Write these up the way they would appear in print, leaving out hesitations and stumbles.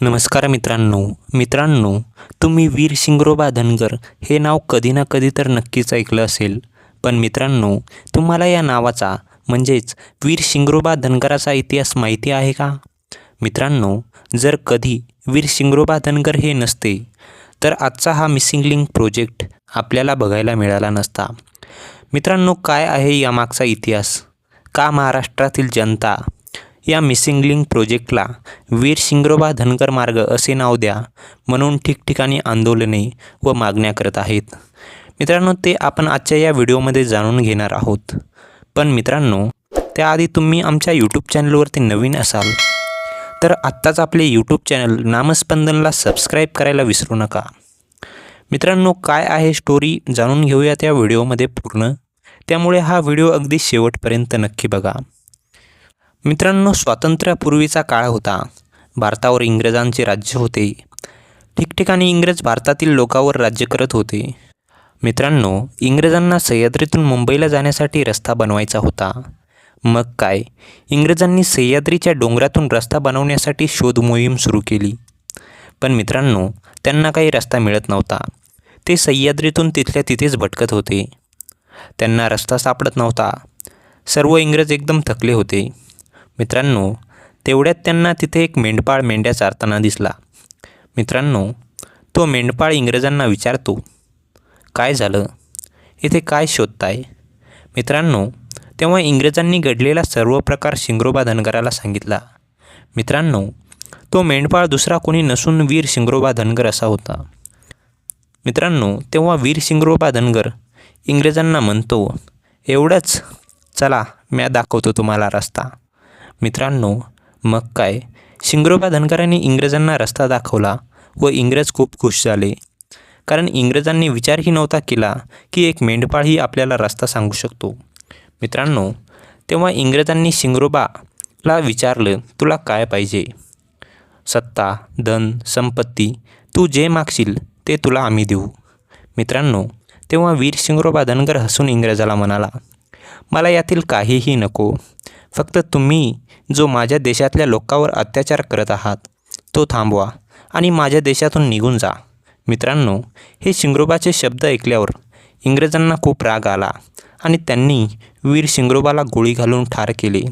नमस्कार मित्रांनो, तुम्ही वीर शिंगरोबा धनगर हे नाव कधी ना कधी तर नक्कीच ऐकलं असेल. पण मित्रांनो, तुम्हाला या नावाचा म्हणजेच वीर शिंगरोबा धनगराचा इतिहास माहिती आहे का? मित्रांनो, जर कधी वीर शिंगरोबा धनगर हे नसते तर आजचा हा मिसिंग लिंक प्रोजेक्ट आपल्याला बघायला मिळाला नसता. मित्रांनो, काय आहे यामागचा इतिहास? का महाराष्ट्रातील जनता या मिसिंग लिंक प्रोजेक्टला वीर शिंगरोबा धनगर मार्ग असे नाव द्या म्हणून ठिकठिकाणी आंदोलने व मागण्या करत आहेत? मित्रांनो, ते आपण आजच्या या व्हिडिओमध्ये जाणून घेणार आहोत. पण मित्रांनो, त्याआधी तुम्ही आमच्या यूट्यूब चॅनलवरती नवीन असाल तर आत्ताच आपले यूट्यूब चॅनल नामस्पंदनला सबस्क्राईब करायला विसरू नका. मित्रांनो, काय आहे स्टोरी जाणून घेऊयात या व्हिडिओमध्ये पूर्ण, त्यामुळे हा व्हिडिओ अगदी शेवटपर्यंत नक्की बघा. मित्रांनो, स्वातंत्र्यापूर्वीचा काळ होता. भारतावर इंग्रजांचे राज्य होते. ठिकठिकाणी इंग्रज भारतातील लोकांवर राज्य करत होते. मित्रांनो, इंग्रजांना सह्याद्रीतून मुंबईला जाण्यासाठी रस्ता बनवायचा होता. मग काय, इंग्रजांनी सह्याद्रीच्या डोंगरातून रस्ता बनवण्यासाठी शोध मोहीम सुरू केली. पण मित्रांनो, त्यांना काही रस्ता मिळत नव्हता. ते सह्याद्रीतून तिथल्या तिथेच भटकत होते. त्यांना रस्ता सापडत नव्हता. सर्व इंग्रज एकदम थकले होते. मित्रांनो, तेवढ्यात त्यांना तिथे एक मेंढपाळ मेंढ्या चारताना दिसला. मित्रांनो, तो मेंढपाळ इंग्रजांना विचारतो, काय झालं? इथे काय शोधताय? मित्रांनो, तेव्हा इंग्रजांनी घडलेला सर्व प्रकार शिंगरोबा धनगराला सांगितला. मित्रांनो, तो मेंढपाळ दुसरा कोणी नसून वीर शिंगरोबा धनगर असा होता. मित्रांनो, तेव्हा वीर शिंगरोबा धनगर इंग्रजांना म्हणतो, एवढंच? चला, मी दाखवतो तुम्हाला रस्ता. मित्रांनो, मग काय, शिंगरोबा धनगरांनी इंग्रजांना रस्ता दाखवला व इंग्रज खूप खुश झाले. कारण इंग्रजांनी विचारही नव्हता केला की एक मेंढपाळही आपल्याला रस्ता सांगू शकतो. मित्रांनो, तेव्हा इंग्रजांनी शिंगरोबाला विचारलं, तुला काय पाहिजे? सत्ता, धन, संपत्ती, तू जे मागशील ते तुला आम्ही देऊ. मित्रांनो, तेव्हा वीर शिंगरोबा धनगर हसून इंग्रजाला म्हणाला, मला यातील काहीही नको. फक्त तुम्ही जो माझ्या देशातल्या लोकांवर अत्याचार करत आहात तो थांबवा आणि माझ्या देशातून निघून जा. मित्रांनो, हे शिंगरोबाचे शब्द ऐकल्यावर इंग्रजांना खूप राग आला आणि त्यांनी वीर शिंगरोबाला गोळी घालून ठार केले.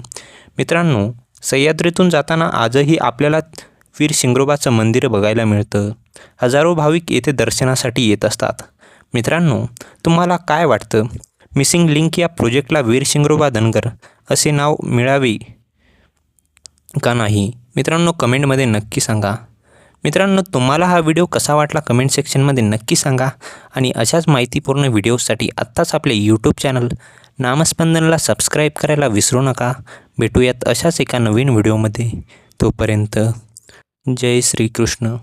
मित्रांनो, सह्याद्रीतून जाताना आजही आपल्याला वीर शिंगरोबाचं मंदिर बघायला मिळतं. हजारो भाविक येथे दर्शनासाठी येत असतात. मित्रांनो, तुम्हाला काय वाटतं? मिसिंग लिंक या प्रोजेक्टला वीर शिंगरोबा धनगर असे नाव मिळावे का नाही? मित्रांनो, कमेंटमध्ये नक्की सांगा. मित्रांनो, तुम्हाला हा व्हिडिओ कसा वाटला कमेंट सेक्शनमध्ये नक्की सांगा. आणि अशाच माहितीपूर्ण व्हिडिओसाठी आत्ताच आपले यूट्यूब चॅनल नामस्पंदनला सबस्क्राईब करायला विसरू नका. भेटूयात अशाच एका नवीन व्हिडिओमध्ये. तोपर्यंत जय श्रीकृष्ण.